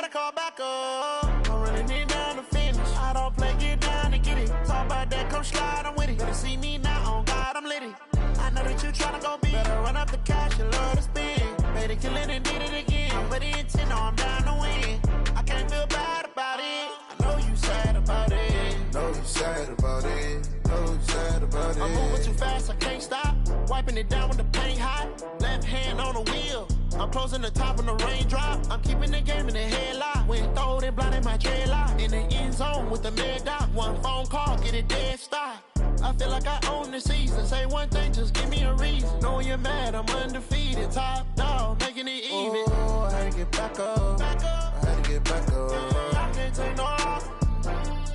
better call back up. I'm running it down to finish. I don't play, get down to get it. Talk about that, come slide, I'm with it. Better see me now, on God, I'm litty. I know that you tryna go big. Better run up the cash and love to spend. Made it, kill it, and did it again. But the intent, no, I'm down to win. I can't feel bad about it. I know you sad about it. Know you sad about it. Know you sad about it. I'm moving too fast, I can't stop. Wiping it down when the paint hot. Left hand on the wheel. I'm closing the top when the raindrop. I'm keeping the game in the headlock. When throwed and blinded my dreadlock. In the end zone with the mad dot. One phone call, get it dead stop. I feel like I own the season. Say one thing, just give me a reason. Knowing you're mad, I'm undefeated. Top dog, making it even. Oh, I had to get back up. Back up. I had to get back up. I can't take no loss.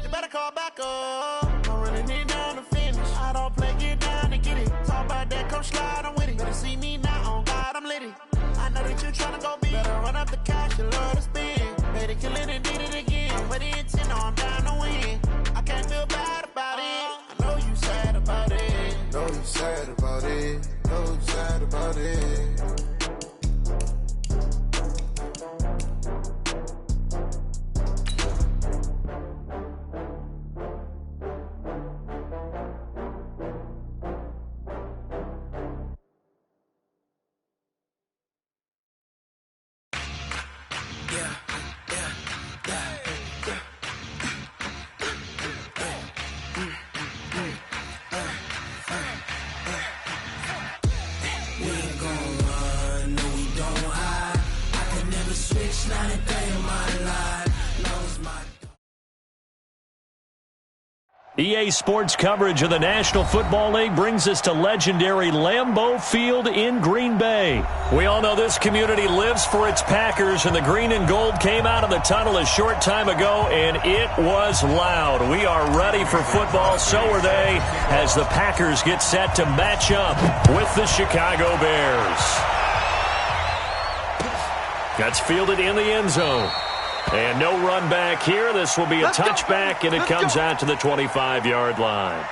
You better call back up. I'm running it down to finish. I don't play, get down to get it. Talk about that, come slide, I'm with it. Better see me now, on God, I'm litty. I know that you tryna go big. Better run up the cash and love to spend. Made it, kill it, and did it again. But the intent, no, I'm down to win. I can't feel bad about it. I know you sad about it. Know you sad about it. Know you sad about it. EA Sports coverage of the National Football League brings us to legendary Lambeau Field in Green Bay. We all know this community lives for its Packers, and the green and gold came out of the tunnel a short time ago, and it was loud. We are ready for football, so are they, as the Packers get set to match up with the Chicago Bears. That's fielded in the end zone. And no run back here. This will be a touchback, and it comes out to the 25-yard line.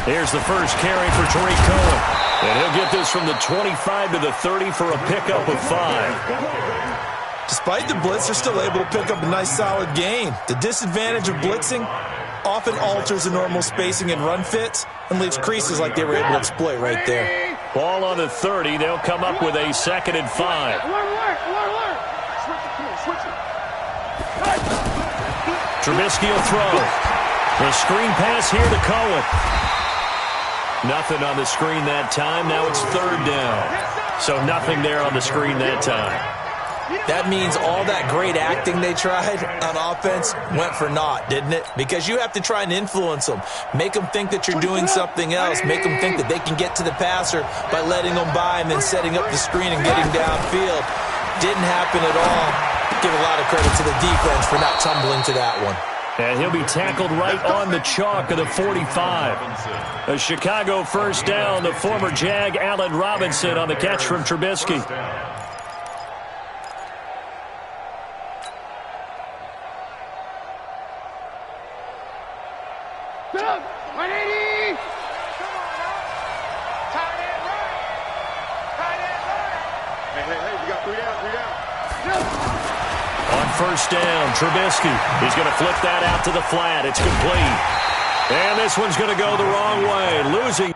Here's the first carry for Tariq Cohen. And he'll get this from the 25 to the 30 for a pickup of 5. Despite the blitz, they're still able to pick up a nice, solid gain. The disadvantage of blitzing often alters the normal spacing and run fits and leaves creases like they were able to exploit right there. Ball on the 30. They'll come up with a 2nd and 5. Trubisky will throw. The screen pass here to Cohen. Nothing on the screen that time. Now it's 3rd down. So nothing there on the screen that time. That means all that great acting they tried on offense went for naught, didn't it? Because you have to try and influence them. Make them think that you're doing something else. Make them think that they can get to the passer by letting them by and then setting up the screen and getting downfield. Didn't happen at all. Give a lot of credit to the defense for not tumbling to that one. And he'll be tackled right on the chalk of the 45. A Chicago first down. The former Jag, Allen Robinson, on the catch from Trubisky. First down, Trubisky. He's going to flip that out to the flat. It's complete. And this one's going to go the wrong way, losing.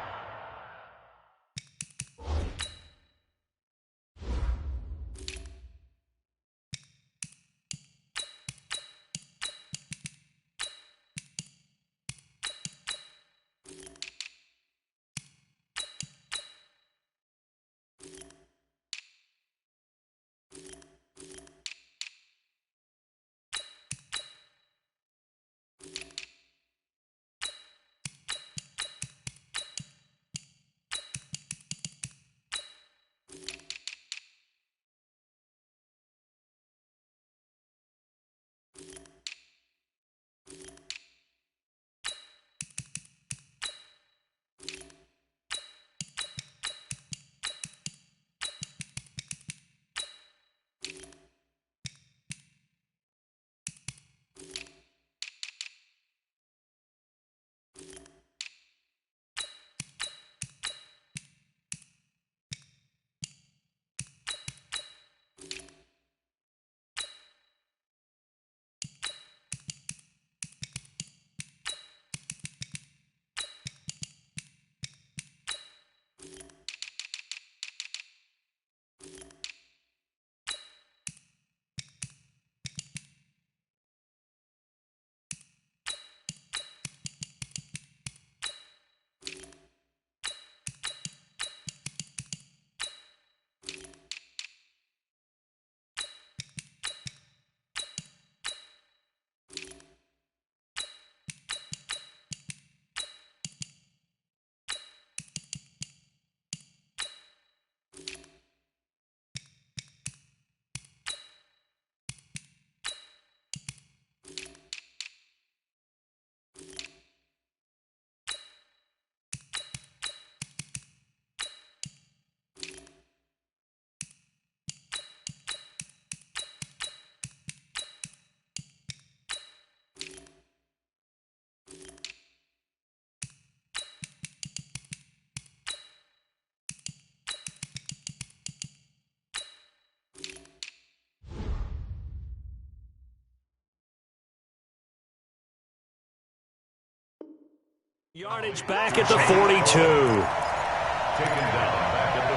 Yardage back at the 42. Taken down back at the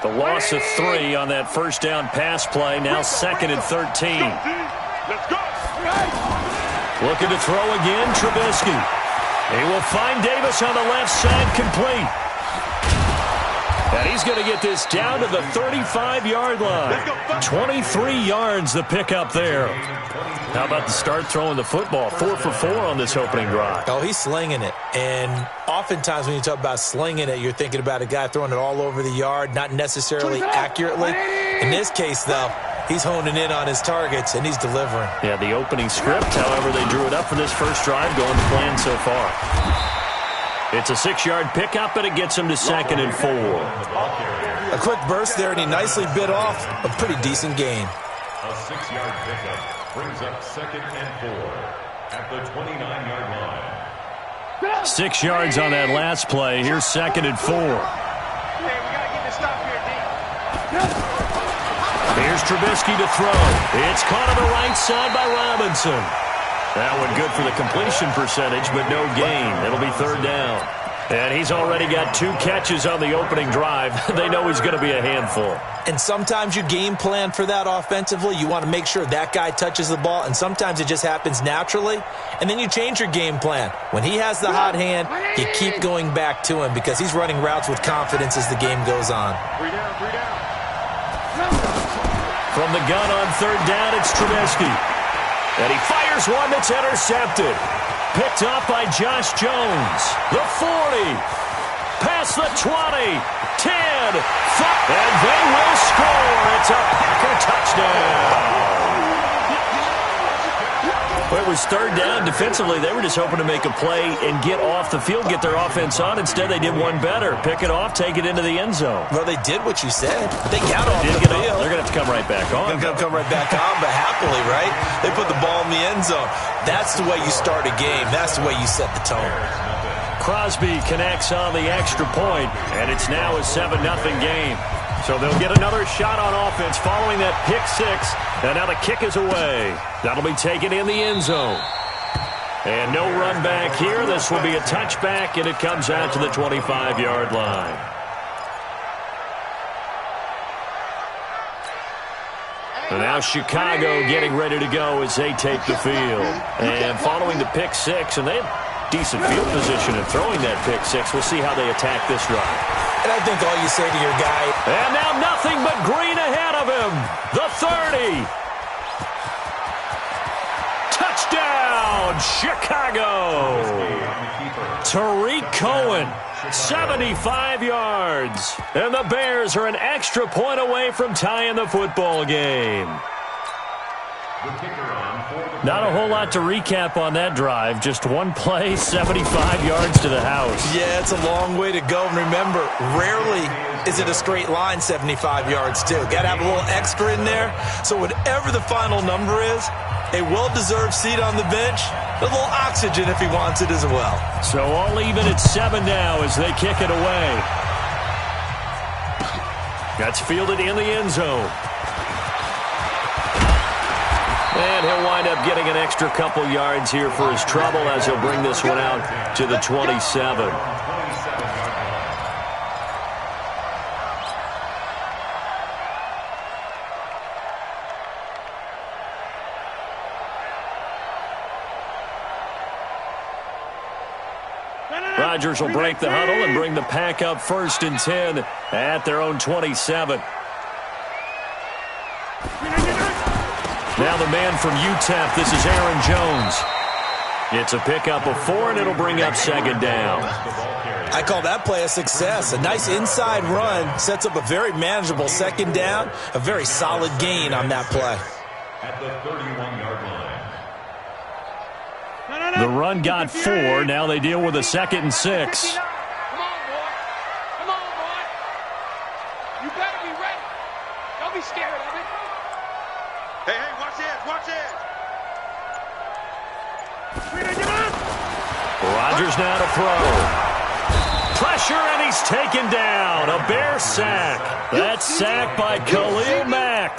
42. The loss of 3 on that first down pass play. Now 2nd and 13. Let's go. Looking to throw again, Trubisky. He will find Davis on the left side, complete. And he's going to get this down to the 35-yard line. 23 yards the pickup there. How about the start throwing the football? 4 for 4 on this opening drive. Oh, he's slinging it. And oftentimes when you talk about slinging it, you're thinking about a guy throwing it all over the yard, not necessarily accurately. In this case, though, he's honing in on his targets, and he's delivering. Yeah, the opening script, however, they drew it up for this first drive, going to plan so far. It's a 6-yard pickup, and it gets him to 2nd and 4. A quick burst there, and he nicely bit off a pretty decent gain. A 6-yard pickup brings up 2nd and 4 at the 29-yard line. 6 yards on that last play. Here's 2nd and 4. Hey, we got to get the stop here, D. Here's Trubisky to throw. It's caught on the right side by Robinson. That one good for the completion percentage, but no gain. It'll be 3rd down. And he's already got 2 catches on the opening drive. They know he's going to be a handful. And sometimes you game plan for that offensively. You want to make sure that guy touches the ball, and sometimes it just happens naturally. And then you change your game plan. When he has the hot hand, you keep going back to him because he's running routes with confidence as the game goes on. 3 down, 3 down. From the gun on 3rd down, it's Trubisky. And he fires one that's intercepted. Picked off by Josh Jones. The 40. Past the 20. 10. 5. And they will score. It's a Packer touchdown. Well, it was 3rd down. Defensively, they were just hoping to make a play and get off the field, get their offense on. Instead, they did one better. Pick it off, take it into the end zone. Well, they did what you said. They got off the field. They're going to have to come right back on. They're going to come right back on, but happily, right? They put the ball in the end zone. That's the way you start a game. That's the way you set the tone. Crosby connects on the extra point, and it's now a 7-0 game. So they'll get another shot on offense following that pick 6, and now the kick is away. That'll be taken in the end zone. And no run back here. This will be a touchback, and it comes out to the 25-yard line. And now Chicago getting ready to go as they take the field. And following the pick 6, and they have decent field position in throwing that pick 6. We'll see how they attack this drive. And I think all you say to your guy... And now nothing but green ahead of him. The 30. Touchdown, Chicago. Tariq Cohen, 75 yards. And the Bears are an extra point away from tying the football game. Not a whole lot to recap on that drive. Just one play, 75 yards to the house. Yeah, it's a long way to go. And remember, rarely is it a straight line 75 yards, too. Got to have a little extra in there. So whatever the final number is, a well-deserved seat on the bench, a little oxygen if he wants it as well. So all even at 7 now as they kick it away. That's fielded in the end zone. And he'll wind up getting an extra couple yards here for his trouble as he'll bring this one out to the 27. Rodgers will break the huddle and bring the pack up 1st and 10 at their own 27. Now the man from UTEP, this is Aaron Jones. It's a pickup of 4, and it'll bring up 2nd down. I call that play a success. A nice inside run sets up a very manageable 2nd down, a very solid gain on that play. At the 31-yard line. The run got 4. Now they deal with a 2nd and 6. Come on, boy. Come on, boy. You better be ready. Don't be scared of it. Hey, watch this, watch this. Rodgers now to throw. Pressure, and he's taken down. A Bear sack. That sack by Khalil Mack.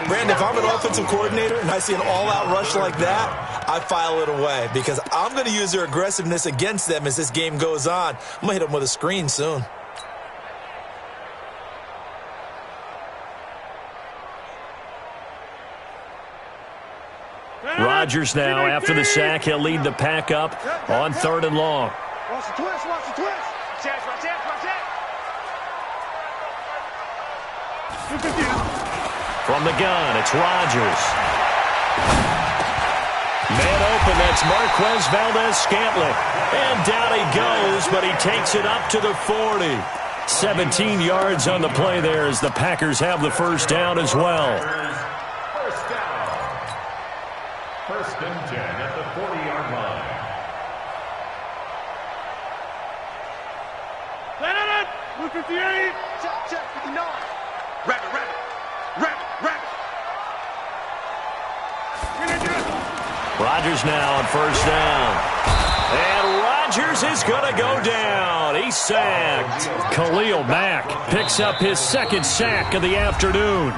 Brandon, if I'm an offensive coordinator and I see an all-out rush like that, I file it away because I'm going to use their aggressiveness against them as this game goes on. I'm going to hit them with a screen soon. Rodgers now, after the sack, he'll lead the pack up on 3rd and long. Watch the twist, watch the twist. Watch it. From the gun, it's Rodgers. Man open, that's Marquez Valdez-Scantling. And down he goes, but he takes it up to the 40. 17 yards on the play there as the Packers have the first down as well. First down. 1st and 10 at the 40-yard line. Blue 58. Check, 59. Rabbit. Rodgers now on 1st down. And Rodgers is going to go down. He's sacked. Khalil Mack picks up his 2nd sack of the afternoon.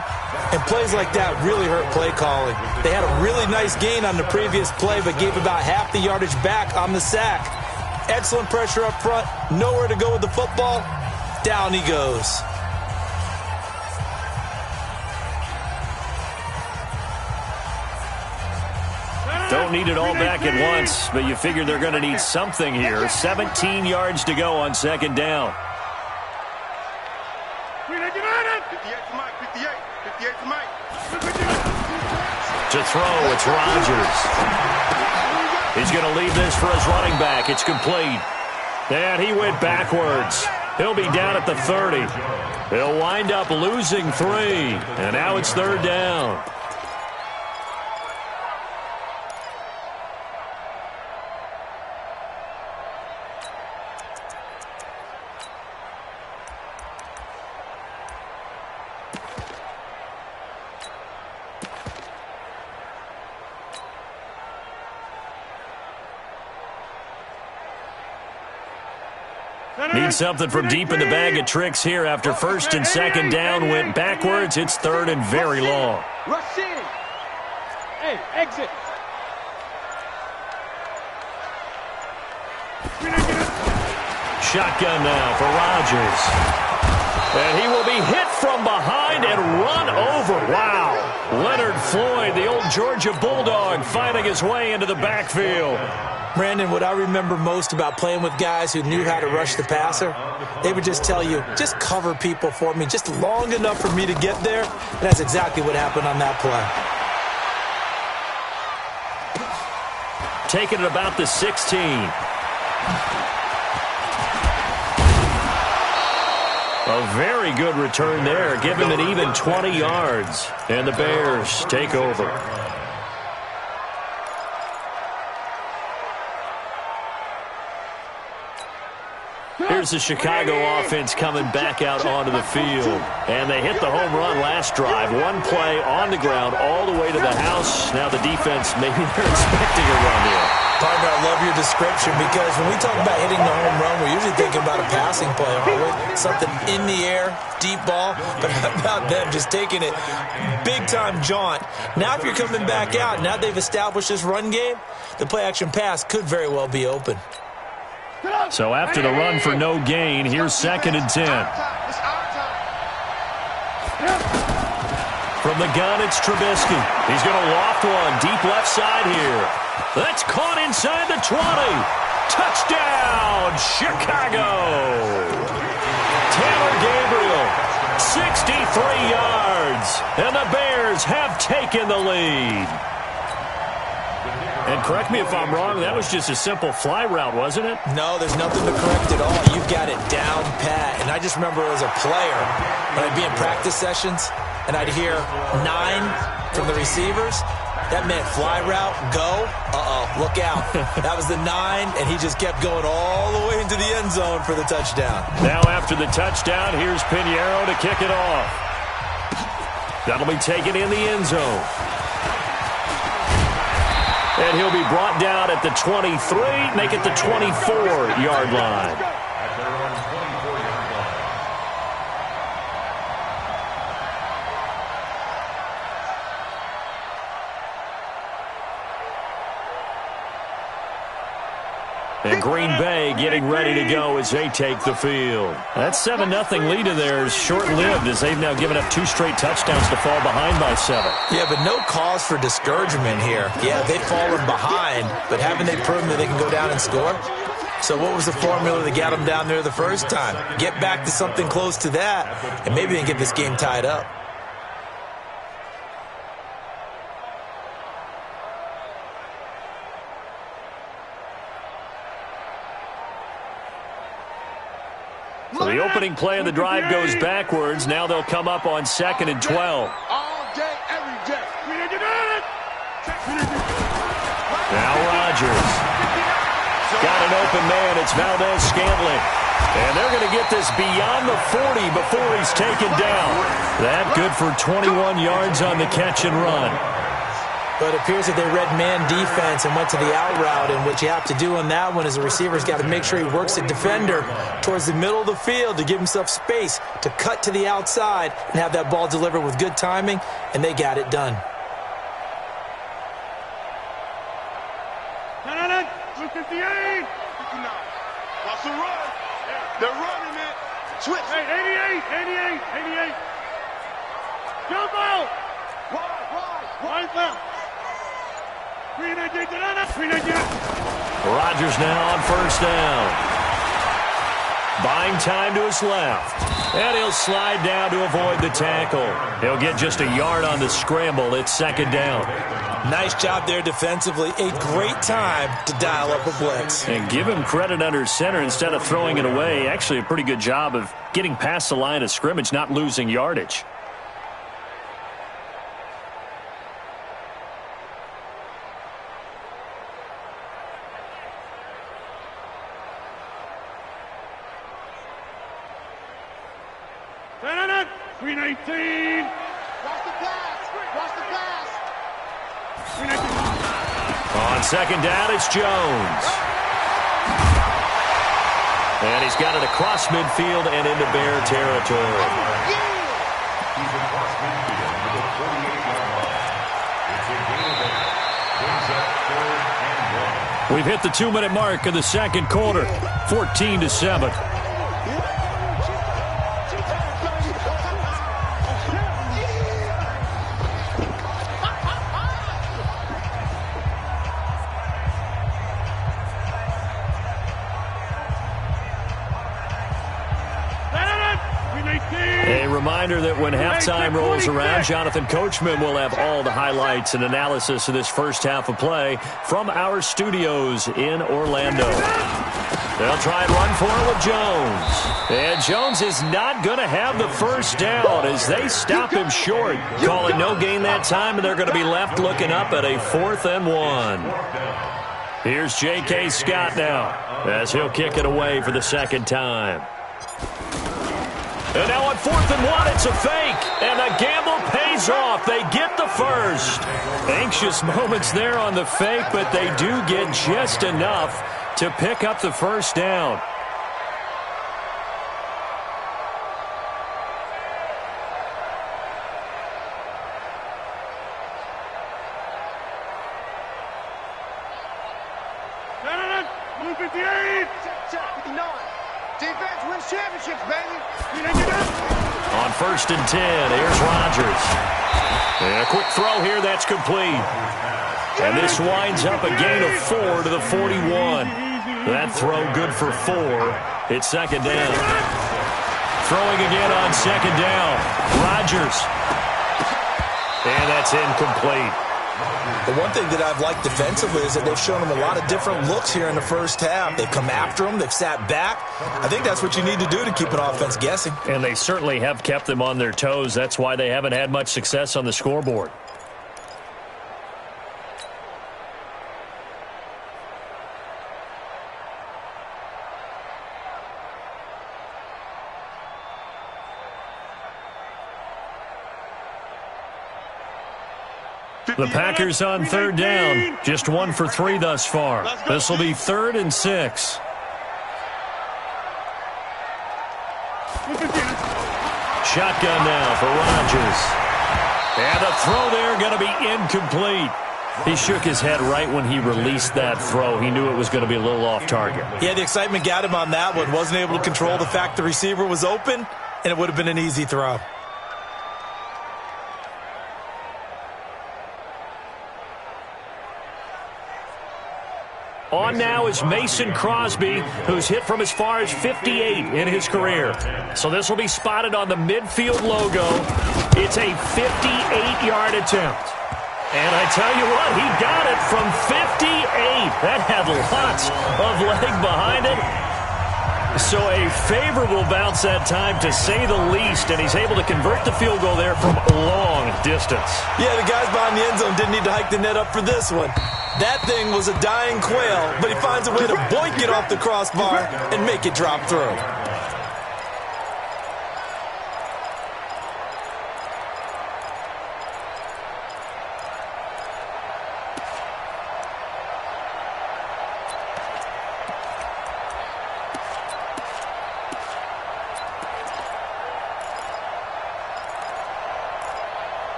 And plays like that really hurt play calling. They had a really nice gain on the previous play, but gave about half the yardage back on the sack. Excellent pressure up front. Nowhere to go with the football. Down he goes. Don't need it all back at once, but you figure they're going to need something here. 17 yards to go on 2nd down. 58 to Mike, 58 to Mike. To throw, it's Rodgers. He's going to leave this for his running back. It's complete. And he went backwards. He'll be down at the 30. He'll wind up losing 3. And now it's 3rd down. Need something from deep in the bag of tricks here after 1st and 2nd down went backwards. It's 3rd and very long. Rush in. Hey, exit. Shotgun now for Rodgers. And he will be hit from behind and run over. Wow. Leonard Floyd, the old Georgia Bulldog, finding his way into the backfield. Brandon, what I remember most about playing with guys who knew how to rush the passer, they would just tell you, just cover people for me, just long enough for me to get there. And that's exactly what happened on that play. Taking it about the 16. A very good return there. Give him an even 20 yards. And the Bears take over. Here's the Chicago offense coming back out onto the field. And they hit the home run last drive. One play on the ground all the way to the house. Now the defense, maybe they're expecting a run here. Partner, I love your description because when we talk about hitting the home run, we're usually thinking about a passing play, aren't we? Something in the air, deep ball. But how about them just taking it big-time jaunt? Now if you're coming back out, now they've established this run game, the play-action pass could very well be open. So after the run for no gain, here's 2nd and 10. From the gun, it's Trubisky. He's going to loft one deep left side here. That's caught inside the 20. Touchdown, Chicago. Taylor Gabriel, 63 yards. And the Bears have taken the lead. And correct me if I'm wrong, that was just a simple fly route, wasn't it? No, there's nothing to correct at all. You've got it down pat. And I just remember as a player, when I'd be in practice sessions, and I'd hear 9 from the receivers, that meant fly route, go, look out. That was the 9, and he just kept going all the way into the end zone for the touchdown. Now after the touchdown, here's Pinheiro to kick it off. That'll be taken in the end zone. And he'll be brought down at the 23, make it the 24-yard line. At their own 24-yard line. And Green Bay getting ready to go as they take the field. That 7-0 lead of theirs short-lived as they've now given up 2 straight touchdowns to fall behind by 7. Yeah, but no cause for discouragement here. Yeah, they've fallen behind, but haven't they proven that they can go down and score? So what was the formula that got them down there the first time? Get back to something close to that, and maybe they can get this game tied up. So the opening play of the drive goes backwards. Now they'll come up on 2nd and 12. All day, every day. Now Rodgers. Got an open man. It's Valdez-Scantling. And they're going to get this beyond the 40 before he's taken down. That good for 21 yards on the catch and run. But it appears that they read man defense and went to the out route, and what you have to do on that one is the receiver's got to make sure he works the defender towards the middle of the field to give himself space to cut to the outside and have that ball delivered with good timing, and they got it done. Look at the 8. Watch the run. They're running it. Switch. Hey, 88. Jump out. Wide left. Rodgers now on first down. Buying time to his left. And he'll slide down to avoid the tackle. He'll get just a yard on the scramble. It's 2nd down. Nice job there defensively. A great time to dial up a blitz. And give him credit under center instead of throwing it away. Actually a pretty good job of getting past the line of scrimmage, not losing yardage. Green 18. Watch the pass. On 2nd down, it's Jones. And he's got it across midfield and into Bear territory. He's across midfield to the 48-yard line. It's a gain of 8. Brings up 3rd and 1. We've hit the 2-minute mark of the second quarter. 14-7. A reminder that when halftime rolls around, Jonathan Coachman will have all the highlights and analysis of this first half of play from our studios in Orlando. They'll try and run for it with Jones. And Jones is not going to have the first down as they stop him short. Calling no gain that time, and they're going to be left looking up at a 4th and 1. Here's J.K. Scott now as he'll kick it away for the 2nd time. And now on 4th and 1, it's a fake. And the gamble pays off. They get the first. Anxious moments there on the fake, but they do get just enough to pick up the first down. Defense wins championships, baby. On 1st and 10, here's Rodgers. And a quick throw here, that's complete. And this winds up a gain of 4 to the 41. That throw good for 4. It's 2nd down. Throwing again on 2nd down. Rodgers. And that's incomplete. The one thing that I've liked defensively is that they've shown them a lot of different looks here in the first half. They've come after them. They've sat back. I think that's what you need to do to keep an offense guessing. And they certainly have kept them on their toes. That's why they haven't had much success on the scoreboard. The Packers on third down. Just 1 for 3 thus far. This will be 3rd and 6. Shotgun now for Rodgers. And the throw there going to be incomplete. He shook his head right when he released that throw. He knew it was going to be a little off target. Yeah, the excitement got him on that one. Wasn't able to control the fact the receiver was open, and it would have been an easy throw. On now is Mason Crosby, who's hit from as far as 58 in his career. So this will be spotted on the midfield logo. It's a 58-yard attempt. And I tell you what, he got it from 58. That had lots of leg behind it. So a favorable bounce that time, to say the least, and he's able to convert the field goal there from long distance. Yeah, the guys behind the end zone didn't need to hike the net up for this one. That thing was a dying quail, but he finds a way to boink it off the crossbar and make it drop through.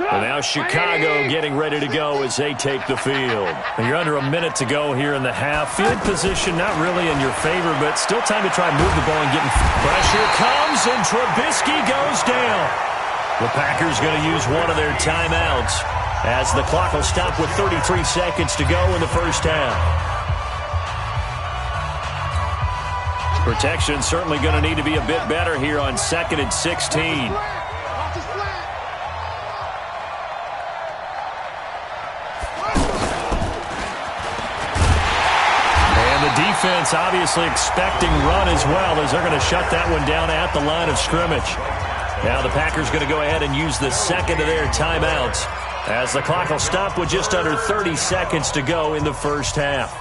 And now Chicago getting ready to go as they take the field. And you're under a minute to go here in the half. Field position not really in your favor, but still time to try and move the ball and get in. Pressure comes, and Trubisky goes down. The Packers going to use one of their timeouts as the clock will stop with 33 seconds to go in the first half. Protection certainly going to need to be a bit better here on 2nd and 16. Defense obviously expecting run as well, as they're going to shut that one down at the line of scrimmage. Now the Packers going to go ahead and use the second of their timeouts as the clock will stop with just under 30 seconds to go in the first half.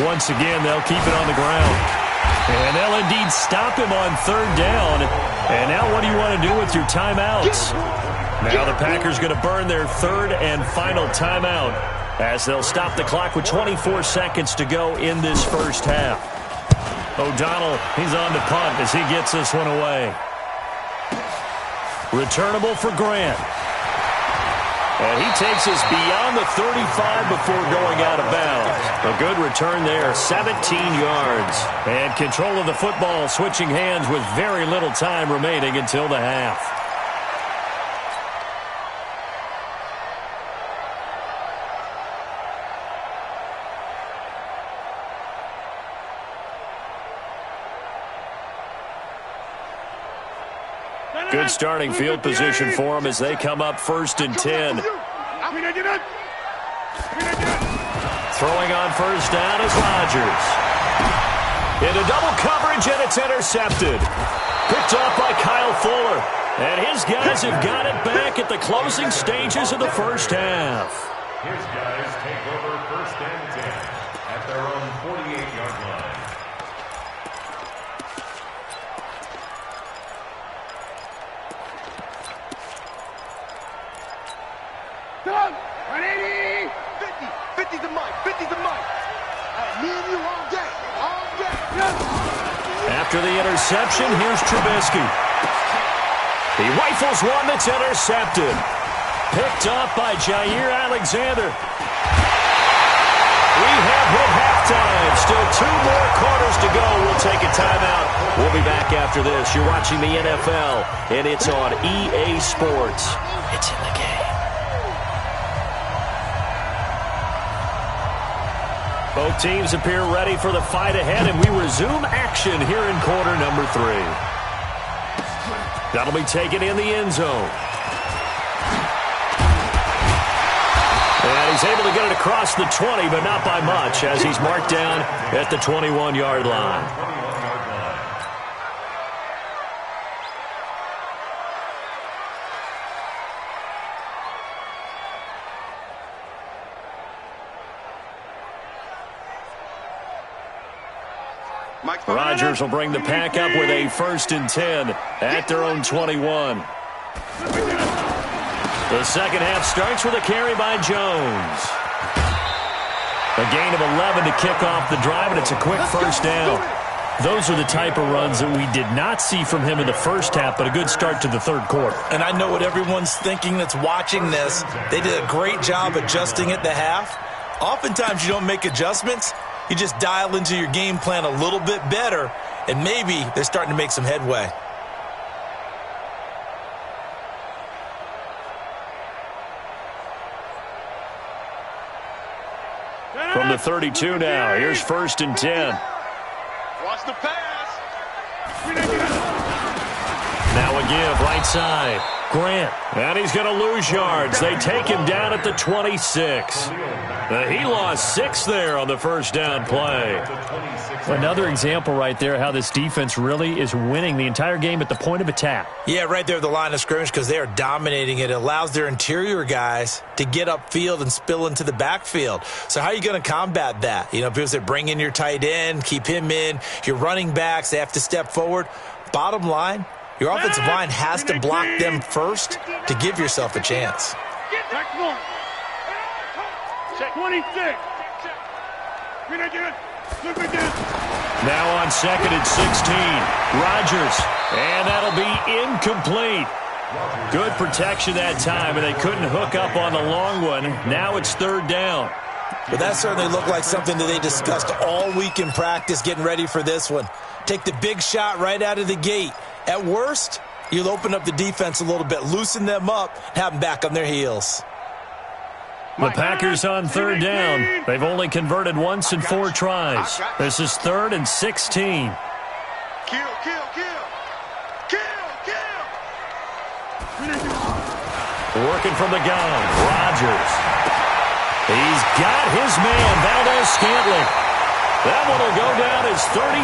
Once again, they'll keep it on the ground. And they'll indeed stop him on third down. And now what do you want to do with your timeouts? Now the Packers going to burn their third and final timeout as they'll stop the clock with 24 seconds to go in this first half. O'Donnell, he's on to punt as he gets this one away. Returnable for Grant. And he takes us beyond the 35 before going out of bounds. A good return there, 17 yards. And control of the football switching hands with very little time remaining until the half. Good starting field position for them as they come up 1st and 10. Throwing on first down is Rodgers. Into double coverage, and it's intercepted. Picked off by Kyle Fuller. And his guys have got it back at the closing stages of the first half. His guys take over 1st and 10 at their own 48-yard line. Come on, 180! 50 to Mike, 50 to Mike. Me and you all day, all day. After the interception, here's Trubisky. He rifles one that's intercepted. Picked up by Jair Alexander. We have hit halftime. Still 2 more quarters to go. We'll take a timeout. We'll be back after this. You're watching the NFL, and it's on EA Sports. It's in the game. Both teams appear ready for the fight ahead, and we resume action here in quarter number 3. That'll be taken in the end zone. And he's able to get it across the 20, but not by much, as he's marked down at the 21-yard line. Rodgers will bring the pack up with a 1st and 10 at their own 21. The second half starts with a carry by Jones. A gain of 11 to kick off the drive, and it's a quick first down. Those are the type of runs that we did not see from him in the first half, but a good start to the third quarter. And I know what everyone's thinking that's watching this. They did a great job adjusting at the half. Oftentimes you don't make adjustments. You just dial into your game plan a little bit better, and maybe they're starting to make some headway. From the 32 now, here's 1st and 10. Watch the pass. Now a give, right side. Grant, and he's going to lose yards. They take him down at the 26. He lost 6 there on the first down play. Another example right there how this defense really is winning the entire game at the point of attack. Yeah, right there at the line of scrimmage because they are dominating it. It allows their interior guys to get upfield and spill into the backfield. So how are you going to combat that? You know, people say bring in your tight end, keep him in. Your running backs, they have to step forward. Bottom line, your offensive line has to block them first to give yourself a chance. Check 26. Now on 2nd and 16, Rodgers, and that'll be incomplete. Good protection that time, and they couldn't hook up on the long one. Now it's 3rd down. But that certainly looked like something that they discussed all week in practice getting ready for this one. Take the big shot right out of the gate. At worst, you'll open up the defense a little bit, loosen them up, have them back on their heels. The Packers on 3rd down. They've only converted once in 4 tries. This is 3rd and 16. Kill. Working from the gun, Rodgers. He's got his man, Valdez-Scantling. That one will go down as 33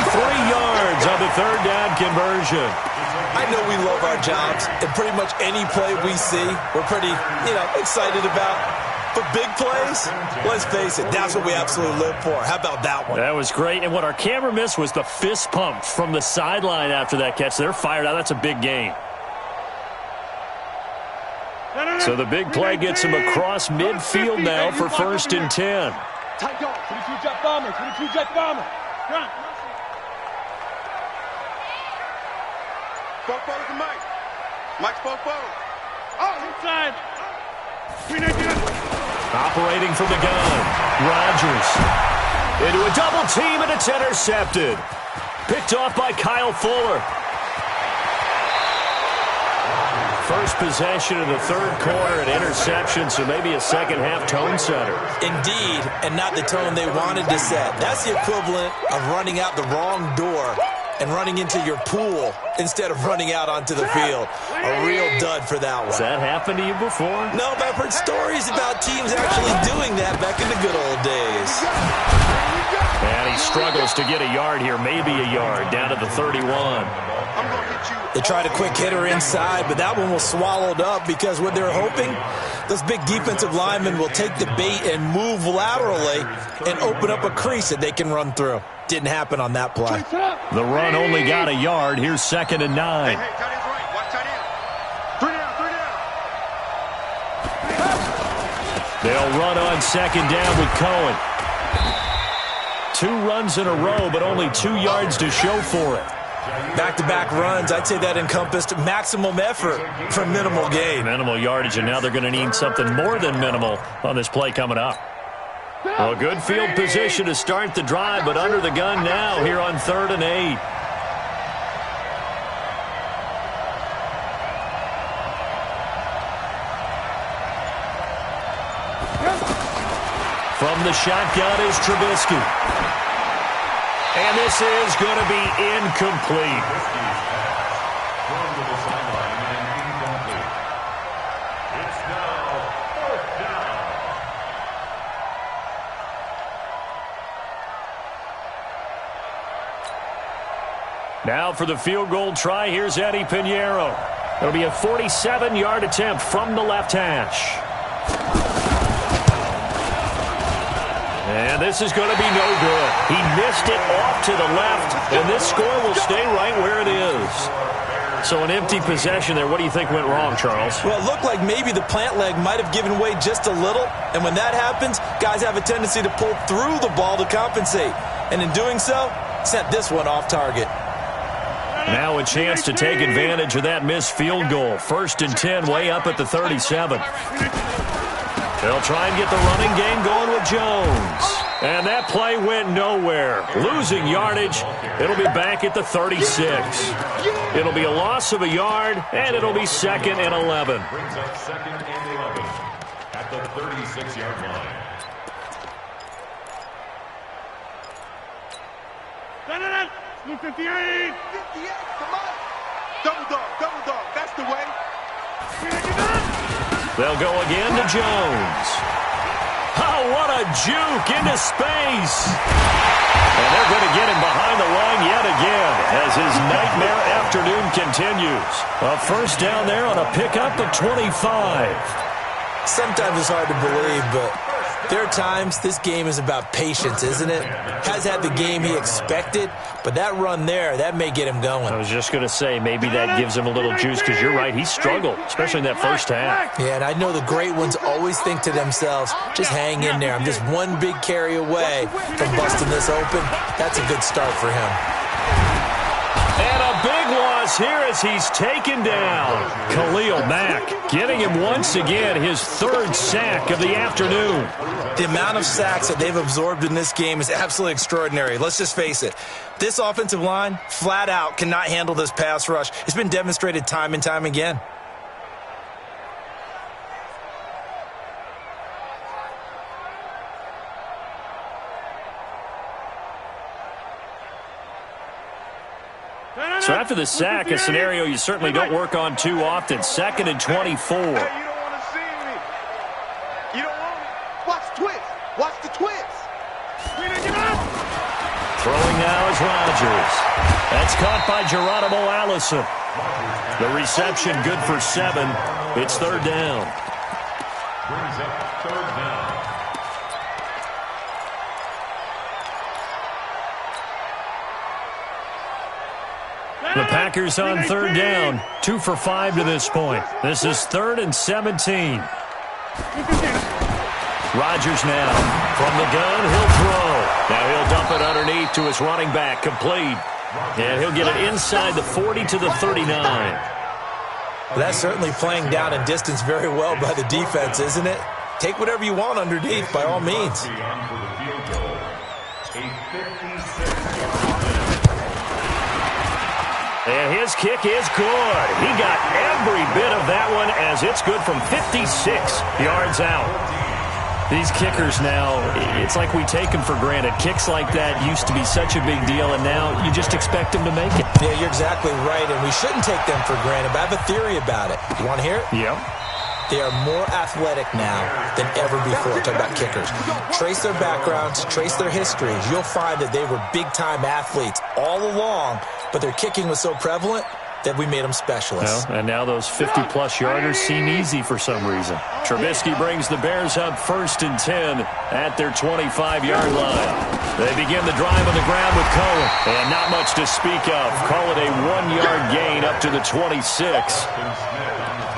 yards on the 3rd down conversion. I know we love our jobs, and pretty much any play we see, we're pretty, excited about. But big plays, let's face it, that's what we absolutely live for. How about that one? That was great, and what our camera missed was the fist pump from the sideline after that catch. They're fired out. That's a big gain. So the big play gets him across midfield now for 1st and 10. Tight dog, 22 jet bomber, 22 jet bomber. Run. Spoke forward to Mike. Mike spoke forward. Oh, inside. Operating from the gun, Rodgers. Into a double team, and it's intercepted. Picked off by Kyle Fuller. First possession of the 3rd quarter, an interception, so maybe a second-half tone setter. Indeed, and not the tone they wanted to set. That's the equivalent of running out the wrong door and running into your pool instead of running out onto the field. A real dud for that one. Has that happened to you before? No, but I've heard stories about teams actually doing that back in the good old days. And he struggles to get a yard here, maybe a yard, down to the 31. They tried a quick hitter inside, but that one was swallowed up because what they're hoping, those big defensive linemen will take the bait and move laterally and open up a crease that they can run through. Didn't happen on that play. The run only got a yard. Here's 2nd and 9. Hey, tight end's right. Watch tight end. 3 down. They'll run on 2nd down with Cohen. 2 runs in a row, but only 2 yards to show for it. Back-to-back runs, I'd say that encompassed maximum effort for minimal gain. Minimal yardage, and now they're going to need something more than minimal on this play coming up. Well, good field position to start the drive, but under the gun now here on 3rd and 8. From the shotgun is Trubisky. And this is going to be incomplete. Thrown to the sideline and incomplete. It's now 4th down. Now for the field goal try, here's Eddie Pinheiro. It'll be a 47-yard attempt from the left hash. And this is going to be no good. He missed it off to the left, and this score will stay right where it is. So an empty possession there. What do you think went wrong, Charles? Well, it looked like maybe the plant leg might have given way just a little. And when that happens, guys have a tendency to pull through the ball to compensate. And in doing so, sent this one off target. Now a chance to take advantage of that missed field goal. 1st and 10, way up at the 37. They'll try and get the running game going with Jones. And that play went nowhere. Losing yardage. It'll be back at the 36. It'll be a loss of a yard, and it'll be 2nd and 11. Brings up 2nd and 11 at the 36-yard line. Blue 58. 58, come on. Double dog, that's the way. They'll go again to Jones. Oh, what a juke into space. And they're going to get him behind the line yet again as his nightmare afternoon continues. A 1st down there on a pickup of 25. Sometimes it's hard to believe, but there are times this game is about patience, isn't it? Has had the game he expected, but that run there, that may get him going. I was just going to say, maybe that gives him a little juice, because you're right, he struggled, especially in that 1st half. Yeah, and I know the great ones always think to themselves, just hang in there. I'm just one big carry away from busting this open. That's a good start for him. And a big loss here as he's taken down. Khalil Mack getting him once again his 3rd sack of the afternoon. The amount of sacks that they've absorbed in this game is absolutely extraordinary. Let's just face it. This offensive line, flat out, cannot handle this pass rush. It's been demonstrated time and time again. So after the sack, a scenario you certainly don't work on too often. 2nd and 24. Hey, you don't want to see me. You don't want me. Watch twist. Watch the twist. Throwing now is Rodgers. That's caught by Geronimo Allison. The reception good for 7. It's 3rd down. Brings up 3rd down. The Packers on 3rd down. 2 for 5 to this point. This is 3rd and 17. Rodgers now from the gun. He'll throw. Now he'll dump it underneath to his running back. Complete. And he'll get it inside the 40 to the 39. Well, that's certainly playing down in distance very well by the defense, isn't it? Take whatever you want underneath, by all means. And his kick is good. He got every bit of that one as it's good from 56 yards out. These kickers now, it's like we take them for granted. Kicks like that used to be such a big deal, and now you just expect them to make it. Yeah, you're exactly right, and we shouldn't take them for granted, but I have a theory about it. You want to hear it? Yep. They are more athletic now than ever before. Talk about kickers. Trace their backgrounds, trace their histories. You'll find that they were big-time athletes all along, but their kicking was so prevalent that we made them specialists. Well, and now those 50-plus yarders seem easy for some reason. Trubisky brings the Bears up 1st and 10 at their 25-yard line. They begin the drive on the ground with Cohen, and not much to speak of. Call it a 1-yard gain up to the 26.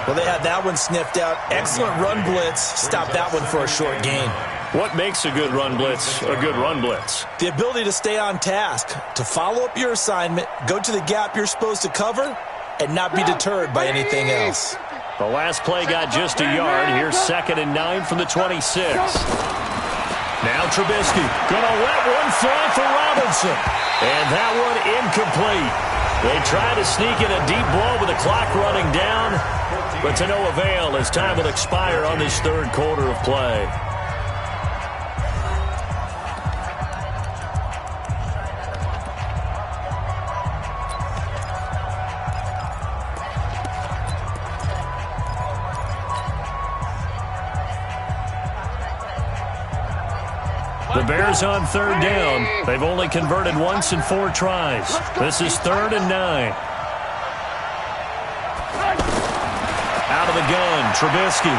Well, they had that one sniffed out. Excellent run blitz. Stop that one for a short gain. What makes a good run blitz a good run blitz? The ability to stay on task, to follow up your assignment, go to the gap you're supposed to cover, and not be deterred by anything else. The last play got just a yard. Here's 2nd and 9 from the 26. Now Trubisky gonna let one fly for Robinson. And that one incomplete. They try to sneak in a deep ball with the clock running down, but to no avail as time will expire on this 3rd quarter of play. The Bears on 3rd down. They've only converted once in 4 tries. This is 3rd and 9. Out of the gun, Trubisky.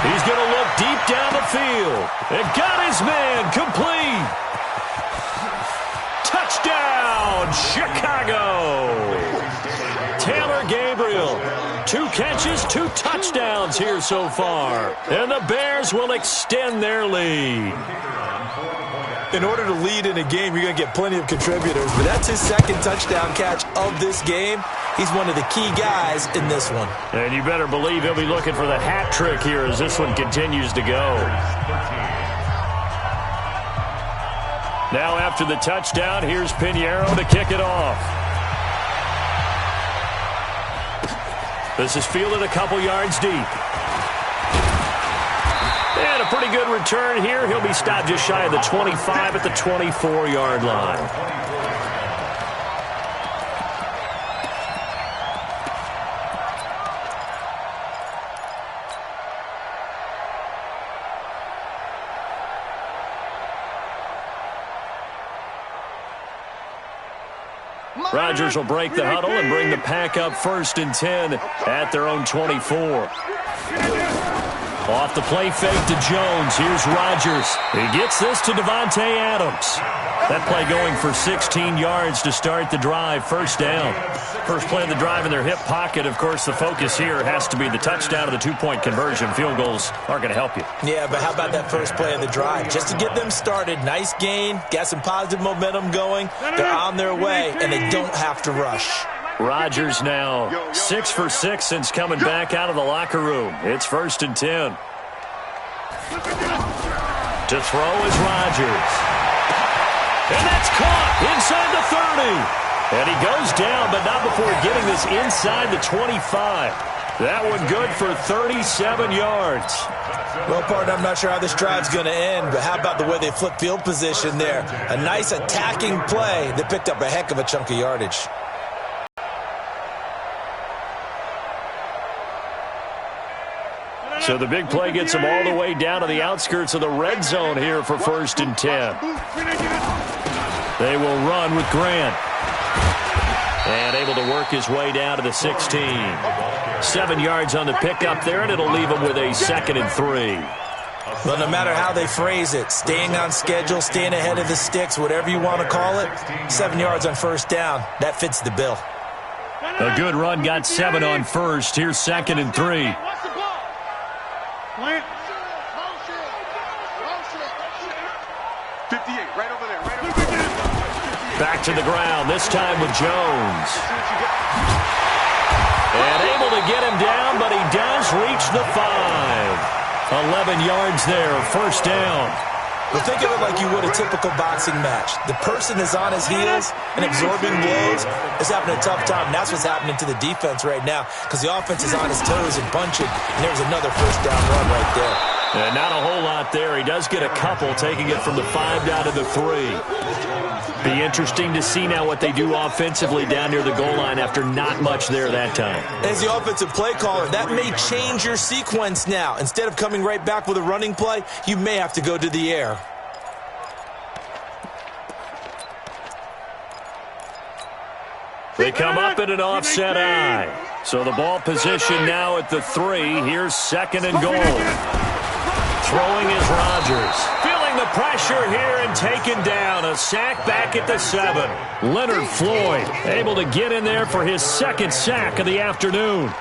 He's going to look deep down the field. It got his man complete. catches, 2 touchdowns here so far. And the Bears will extend their lead. In order to lead in a game, you're going to get plenty of contributors, but that's his second touchdown catch of this game. He's one of the key guys in this one. And you better believe he'll be looking for the hat trick here as this one continues to go. Now after the touchdown, here's Pinheiro to kick it off. This is fielded a couple yards deep. And a pretty good return here. He'll be stopped just shy of the 25 at the 24-yard line. Rodgers will break the huddle and bring the pack up 1st and 10 at their own 24. Off the play fake to Jones. Here's Rodgers. He gets this to Davante Adams. That play going for 16 yards to start the drive. 1st down. First play of the drive in their hip pocket. Of course, the focus here has to be the touchdown of the 2-point conversion. Field goals aren't going to help you. Yeah, but how about that first play of the drive? Just to get them started. Nice gain. Got some positive momentum going. They're on their way, and they don't have to rush. Rodgers now 6 for 6 since coming back out of the locker room. It's 1st and 10. To throw is Rodgers. And that's caught inside the 30. And he goes down, but not before getting this inside the 25. That one good for 37 yards. Well, partner, I'm not sure how this drive's going to end, but how about the way they flip field position there? A nice attacking play that picked up a heck of a chunk of yardage. So the big play gets them all the way down to the outskirts of the red zone here for 1st and 10. They will run with Grant. And able to work his way down to the 16. 7 yards on the pickup there, and it'll leave him with a 2nd and 3. Well, no matter how they phrase it, staying on schedule, staying ahead of the sticks, whatever you want to call it, 7 yards on 1st down, that fits the bill. A good run, got 7 on 1st. Here's 2nd and 3. Back to the ground, this time with Jones. And able to get him down, but he does reach the 5. 11 yards there, 1st down. Well, think of it like you would a typical boxing match. The person is on his heels and absorbing blows is having a tough time. And that's what's happening to the defense right now because the offense is on his toes and punching, and there's another 1st down run right there. And not a whole lot there. He does get a couple, taking it from the 5 down to the 3. Be interesting to see now what they do offensively down near the goal line after not much there that time. As the offensive play caller, that may change your sequence now. Instead of coming right back with a running play, you may have to go to the air. They come up in an offset eye. So the ball position now at the 3. Here's 2nd and goal. Throwing is Rodgers. Feeling the pressure here and taken down. A sack back at the 7. Leonard Floyd able to get in there for his 2nd sack of the afternoon.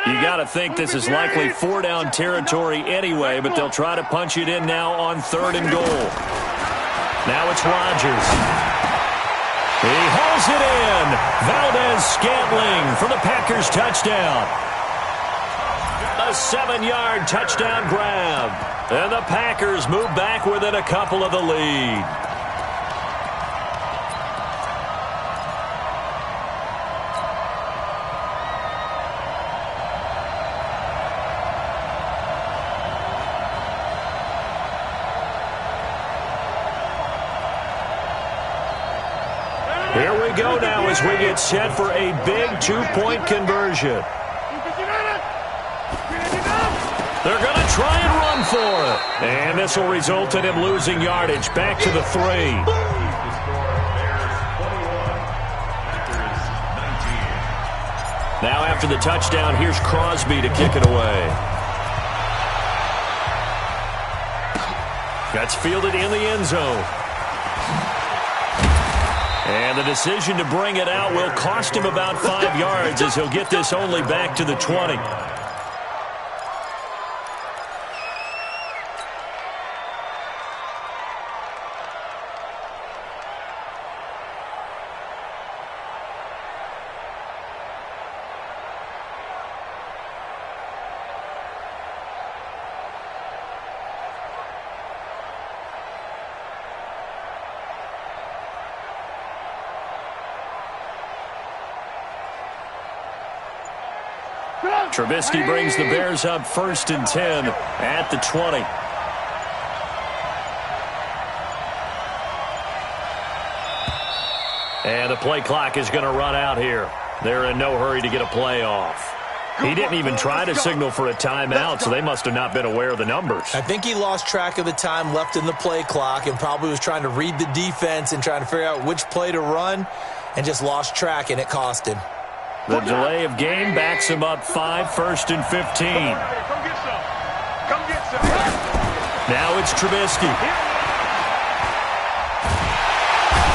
You got to think this is likely 4-down territory anyway, but they'll try to punch it in now on 3rd and goal. Now it's Rodgers. He hauls it in. Valdez-Scantling for the Packers touchdown. A 7-yard touchdown grab. And the Packers move back within a couple of the lead. Here we go now as we get set for a big 2-point conversion. They're going to try and run for it. And this will result in him losing yardage back to the 3. after the touchdown. Here's Crosby to kick it away. That's fielded in the end zone. And the decision to bring it out will cost him about 5 yards as he'll get this only back to the 20. Trubisky brings the Bears up 1st and 10 at the 20. And the play clock is going to run out here. They're in no hurry to get a play off. He didn't even try to signal for a timeout, so they must have not been aware of the numbers. I think he lost track of the time left in the play clock and probably was trying to read the defense and trying to figure out which play to run and just lost track, and it cost him. The delay of game backs him up 5, 1st and 15. Come get some. Come get some. Now it's Trubisky.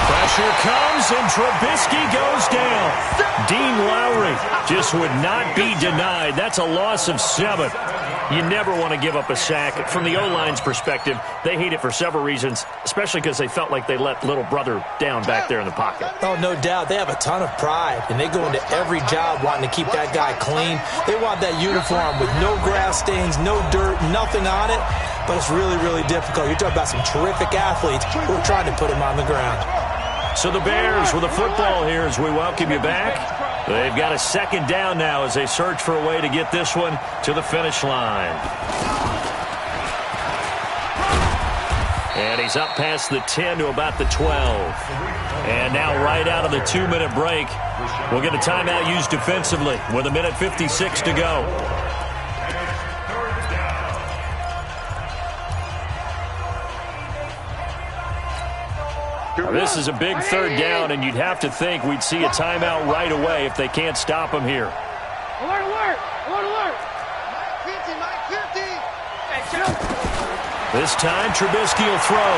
Pressure comes, and Trubisky goes down. Dean Lowry just would not be denied. That's a loss of 7. You never want to give up a sack. From the O-line's perspective, they hate it for several reasons, especially because they felt like they let little brother down back there in the pocket. Oh, no doubt. They have a ton of pride, and they go into every job wanting to keep that guy clean. They want that uniform with no grass stains, no dirt, nothing on it, but it's really, really difficult. You're talking about some terrific athletes who are trying to put him on the ground. So the Bears with a football here as we welcome you back. They've got a 2nd down now as they search for a way to get this one to the finish line. And he's up past the 10 to about the 12. And now right out of the 2-minute break, we'll get a timeout used defensively with 1:56 to go. This is a big 3rd down, and you'd have to think we'd see a timeout right away if they can't stop him here. Alert, alert! Alert, alert! Mike 50. This time, Trubisky will throw.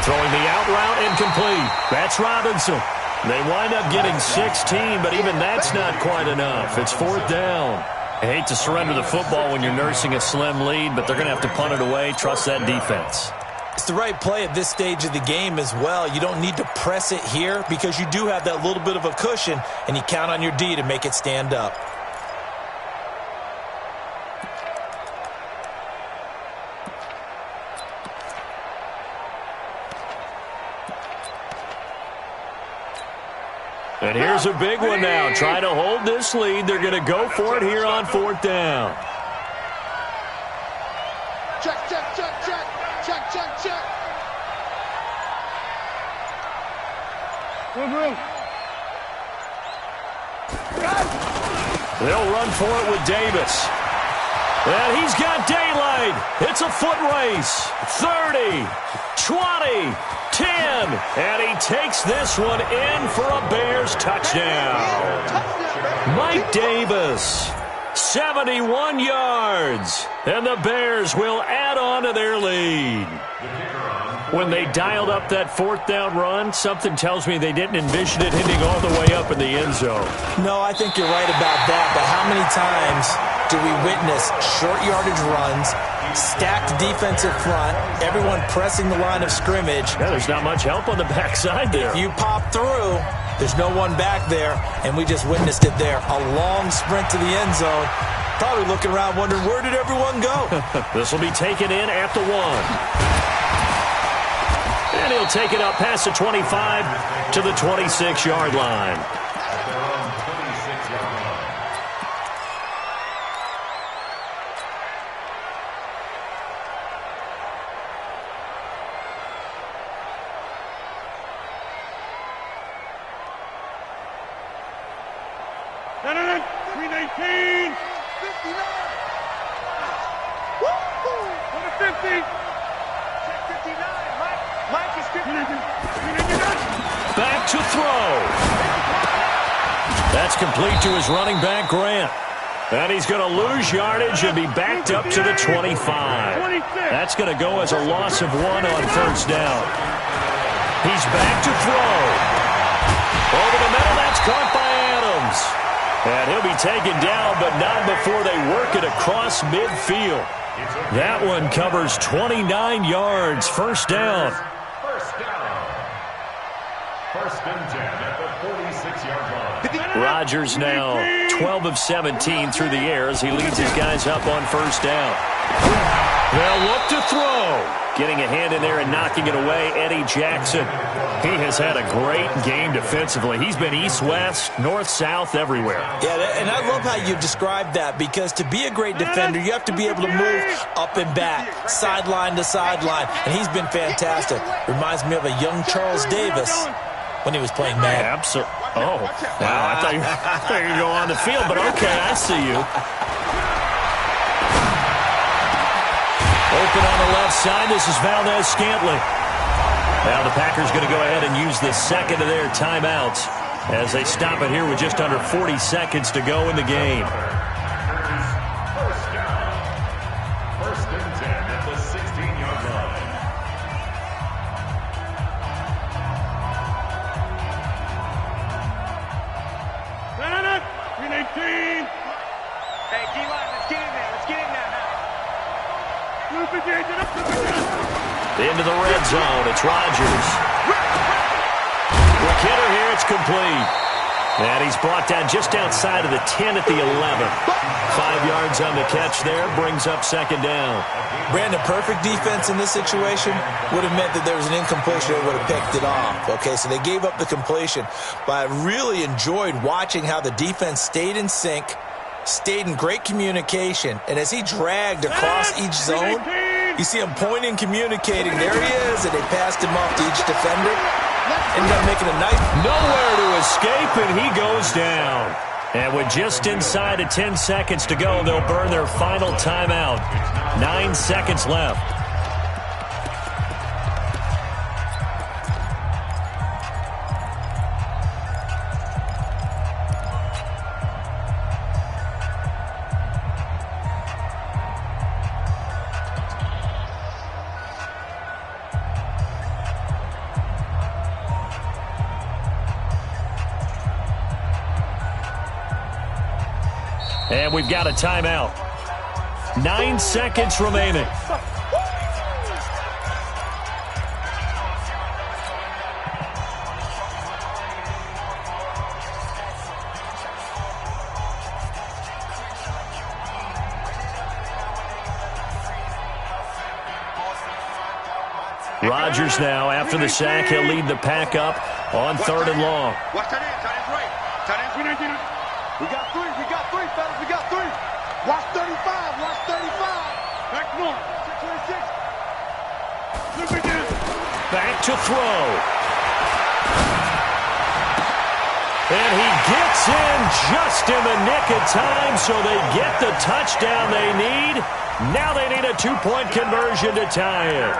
Throwing the out route incomplete. That's Robinson. They wind up getting 16, but even that's not quite enough. It's 4th down. I hate to surrender the football when you're nursing a slim lead, but they're going to have to punt it away. Trust that defense. It's the right play at this stage of the game as well. You don't need to press it here because you do have that little bit of a cushion, and you count on your D to make it stand up. And here's a big one now. Trying to hold this lead. They're going to go for it here on 4th down. Check, check, check, check. Check, check, check. They'll run for it with Davis. And he's got daylight. It's a foot race. 30, 20, 10. And he takes this one in for a Bears touchdown. Mike Davis. 71 yards, and the Bears will add on to their lead. When they dialed up that 4th down run, something tells me they didn't envision it hitting all the way up in the end zone. No, I think you're right about that, but how many times do we witness short yardage runs, stacked defensive front, everyone pressing the line of scrimmage? Yeah, there's not much help on the backside there. If you pop through, there's no one back there, and we just witnessed it there. A long sprint to the end zone. Probably looking around wondering, where did everyone go? This will be taken in at the 1. And he'll take it up past the 25 to the 26-yard line. No. 319. 59. Go to 50. Check 59. Mike is 59. Back to throw. That's complete to his running back, Grant. And he's going to lose yardage and be backed up to the 25. That's going to go as a loss of 1 on first down. He's back to throw. Over the middle, that's caught by Adams. And he'll be taken down, but not before they work it across midfield. That one covers 29 yards. First down. First and 10 at the 46-yard line. Rodgers now 12 of 17 through the air as he leads his guys up on first down. They'll look to throw. Getting a hand in there and knocking it away, Eddie Jackson. He has had a great game defensively. He's been east-west, north-south, everywhere. Yeah, and I love how you described that, because to be a great defender, you have to be able to move up and back, sideline to sideline, and he's been fantastic. Reminds me of a young Charles Davis when he was playing man. Absolutely. Oh, wow, I thought you were going to go on the field, but okay, I see you. Open on the left side, this is Valdez-Scantling. Now the Packers going to go ahead and use the second of their timeouts as they stop it here with just under 40 seconds to go in the game. First down. First and 10 at the 16-yard line. Hey, D-line, let's get in there. Let's get in there now. Into the red zone, it's Rodgers. Quick hitter here, it's complete. And he's brought down just outside of the 10 at the 11. 5 yards on the catch there, brings up second down. Brandon, perfect defense in this situation would have meant that there was an incompletion. They would have picked it off. Okay, so they gave up the completion. But I really enjoyed watching how the defense stayed in sync, stayed in great communication, and as he dragged across each zone, you see him pointing, communicating. There he is, and they passed him off to each defender. Ended up making a nice... Nowhere to escape, and he goes down. And with just inside of 10 seconds to go, they'll burn their final timeout. 9 seconds left. And we've got a timeout. 9 seconds remaining. Rodgers now, after the sack, he'll lead the pack up on 3rd and long. Watch that end, tight end's right. Tight end's we got three, fellas, we got three. Watch 35, watch 35. Back north, 26. Back to throw. And he gets in just in the nick of time, so they get the touchdown they need. Now they need a 2-point conversion to tie it.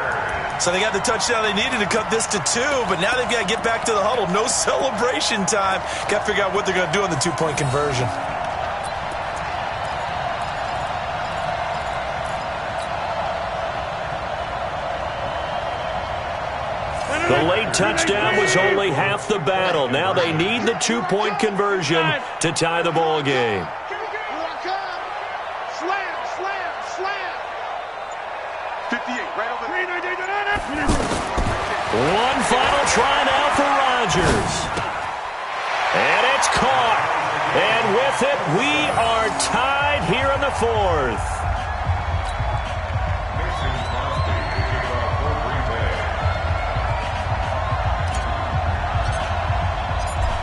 So they got the touchdown they needed to cut this to 2, but now they've got to get back to the huddle. No celebration time. Got to figure out what they're going to do on the 2-point conversion. The late touchdown was only half the battle. Now they need the 2-point conversion to tie the ball game. Slam. 58, right over there. One final try now for Rodgers. And it's caught. And with it, we are tied here in the 4th.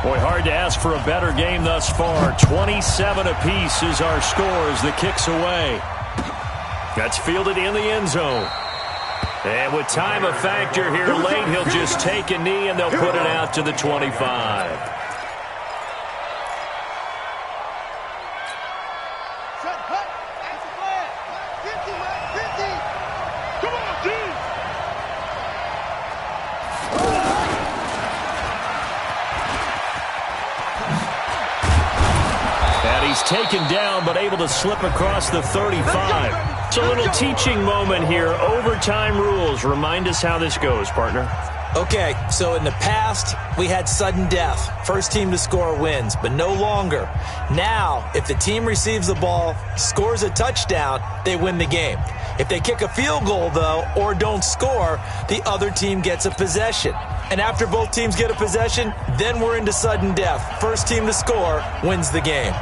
Boy, hard to ask for a better game thus far. 27 apiece is our score as the kick's away. That's fielded in the end zone. And with time a factor here late, he'll just take a knee and they'll put it out to the 25. He's taken down, but able to slip across the 35. It's a little teaching moment here. Overtime rules. Remind us how this goes, partner. Okay, so in the past, we had sudden death. First team to score wins, but no longer. Now, if the team receives the ball, scores a touchdown, they win the game. If they kick a field goal, though, or don't score, the other team gets a possession. And after both teams get a possession, then we're into sudden death. First team to score wins the game.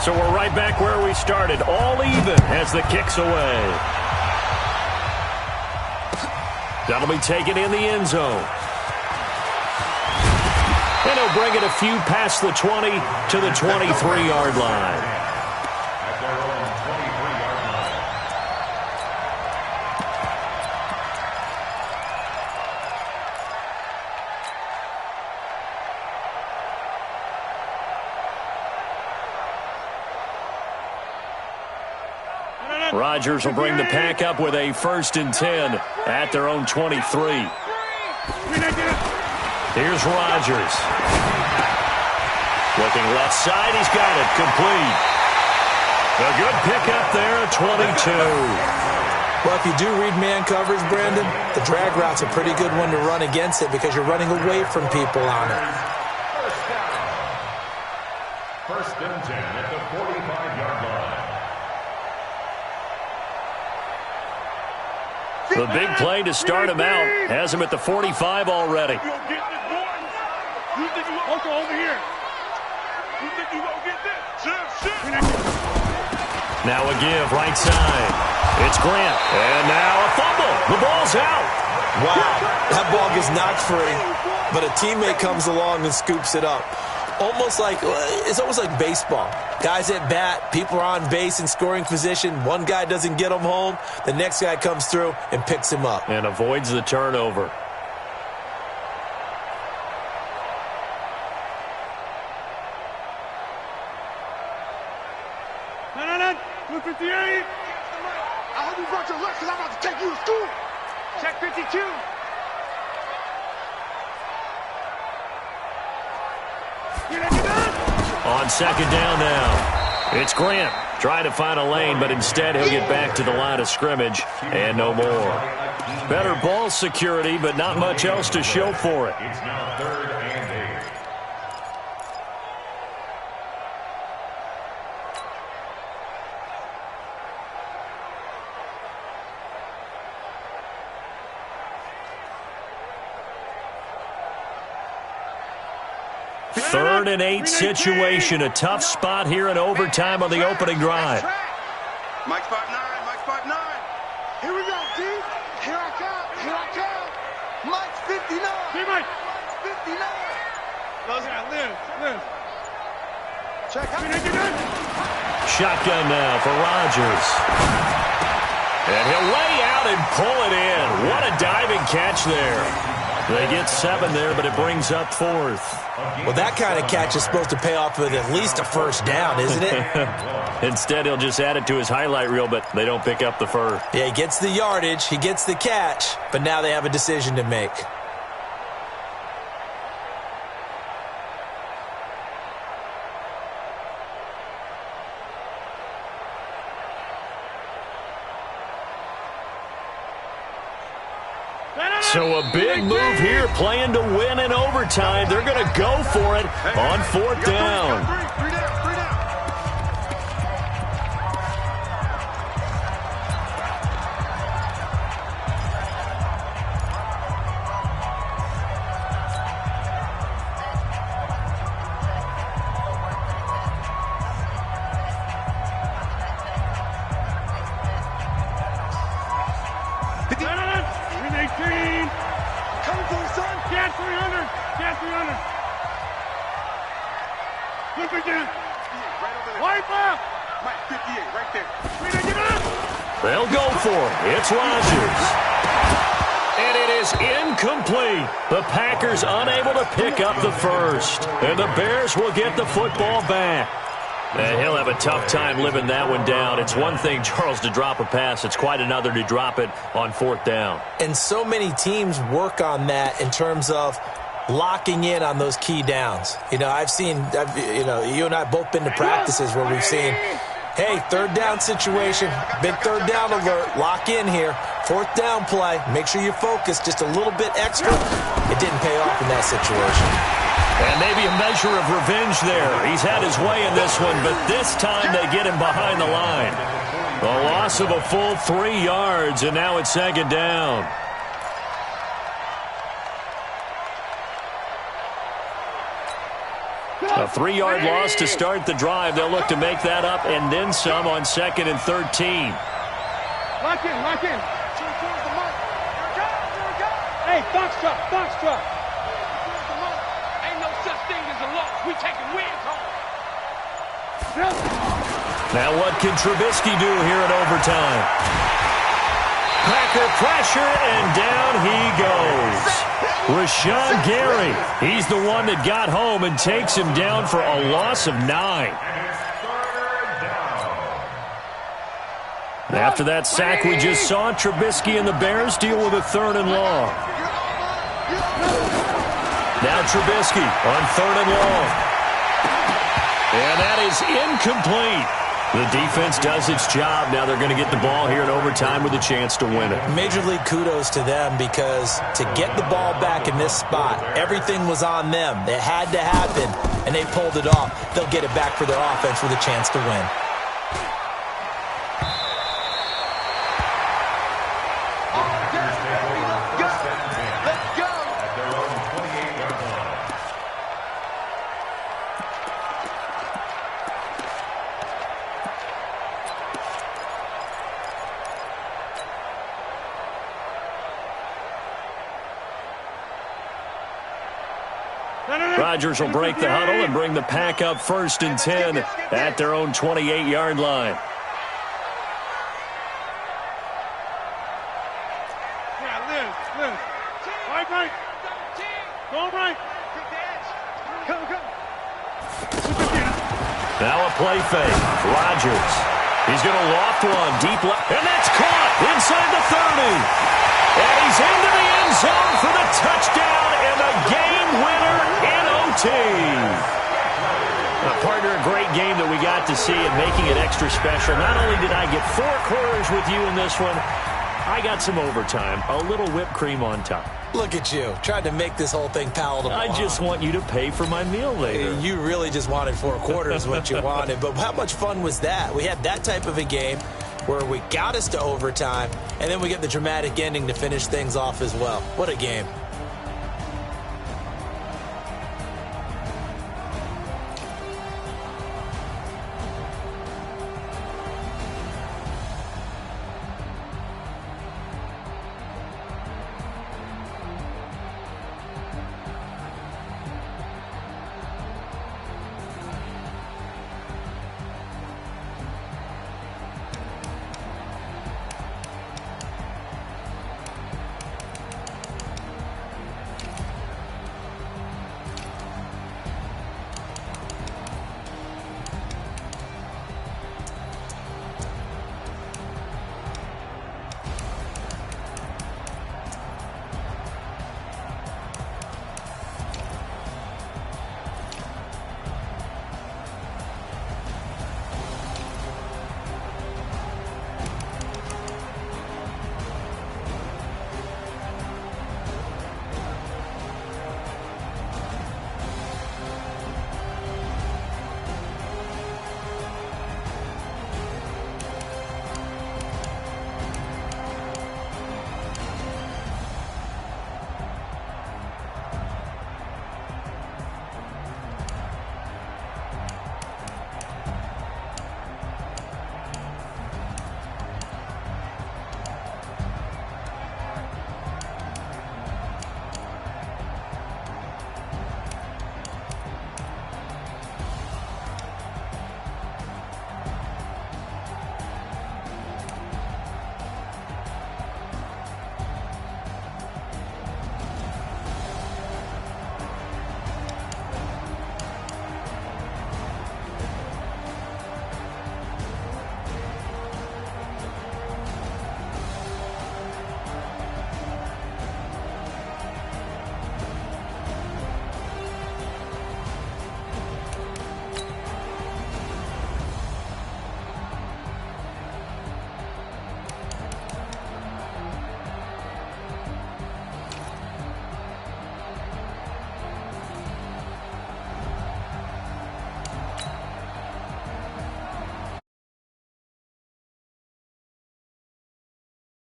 So we're right back where we started. All even as the kick's away. That'll be taken in the end zone. And he'll bring it a few past the 20 to the 23-yard line. At their own 23-yard line. Rodgers will bring the pack up with a 1st and 10 at their own 23. Here's Rodgers. Looking left side, he's got it, complete. A good pickup there at 22. Well, if you do read man covers, Brandon, the drag route's a pretty good one to run against it because you're running away from people on it. First and 10 at the 45-yard line. The big play to start him out has him at the 45 already. You gonna get this, boy? You think you gonna go over here? You think you gonna get this? Shit. Now a give, right side. It's Grant. And now a fumble. The ball's out. Wow, that ball gets knocked free, but a teammate comes along and scoops it up. It's almost like baseball. Guys at bat, people are on base in scoring position. One guy doesn't get him home. The next guy comes through and picks him up. And avoids the turnover. No. 258. I hope you brought your lunch because I'm about to take you to school. Check 52. On second down now, it's Grant trying to find a lane, but instead he'll get back to the line of scrimmage and no more. Better ball security, but not much else to show for it. It's now 3rd and 8. Third and 8 situation, a tough spot here in overtime on the opening drive. Mike's 5'9", Mike's 5'9". Here we go, D. Here I come. Mike's 59. Hey, Mike. Mike's 59. Those guys, live. Check out. Shotgun now for Rodgers. And he'll lay out and pull it in. What a diving catch there. They get 7 there, but it brings up 4th. Well, that kind of catch is supposed to pay off with at least a first down, isn't it? Instead, he'll just add it to his highlight reel, but they don't pick up the first. Yeah, he gets the yardage, he gets the catch, but now they have a decision to make. So a big move here, playing to win in overtime. They're going to go for it on 4th down. Three down. Coming for the sun. Cat 300. Cat 300. Look again. Right over there. White left. Mike 58, right there. Get up. They'll go for it. It's Rodgers. And it is incomplete. The Packers unable to pick up the first. And the Bears will get the football back. And he'll have a tough time living that one down. It's one thing, Charles, to drop a pass. It's quite another to drop it on 4th down. And so many teams work on that in terms of locking in on those key downs. You know, you and I both been to practices where we've seen, hey, third down situation, big third down alert, lock in here. Fourth down play, make sure you focus just a little bit extra. It didn't pay off in that situation. And maybe a measure of revenge there. He's had his way in this one, but this time they get him behind the line. A loss of a full 3 yards, and now it's second down. A 3-yard loss to start the drive. They'll look to make that up and then some on 2nd and 13. Lock in, lock in. Hey, box truck. Ain't no such thing as a loss. We taking wins home. Now what can Trubisky do here in overtime? Packer pressure, and down he goes. Rashawn Gary, he's the one that got home and takes him down for a loss of 9. After that sack we just saw, Trubisky and the Bears deal with a 3rd and long. Now Trubisky on 3rd and long. And that is incomplete. The defense does its job. Now they're going to get the ball here in overtime with a chance to win it. Major league kudos to them, because to get the ball back in this spot, everything was on them. It had to happen, and they pulled it off. They'll get it back for their offense with a chance to win. Rodgers will break the huddle and bring the Pack up 1st and 10 at their own 28-yard line. Yeah, Liz. Right. Go right. Come. Now a play fake. Rodgers. He's going to loft one deep left. And that's caught inside the 30. And he's into the end zone for the touchdown and the game winner in OT. Partner, a great game that we got to see and making it extra special. Not only did I get 4 quarters with you in this one, I got some overtime, a little whipped cream on top. Look at you, trying to make this whole thing palatable. I just want you to pay for my meal later. You really just wanted 4 quarters what you wanted, but how much fun was that? We had that type of a game where we got us to overtime, and then we get the dramatic ending to finish things off as well. What a game.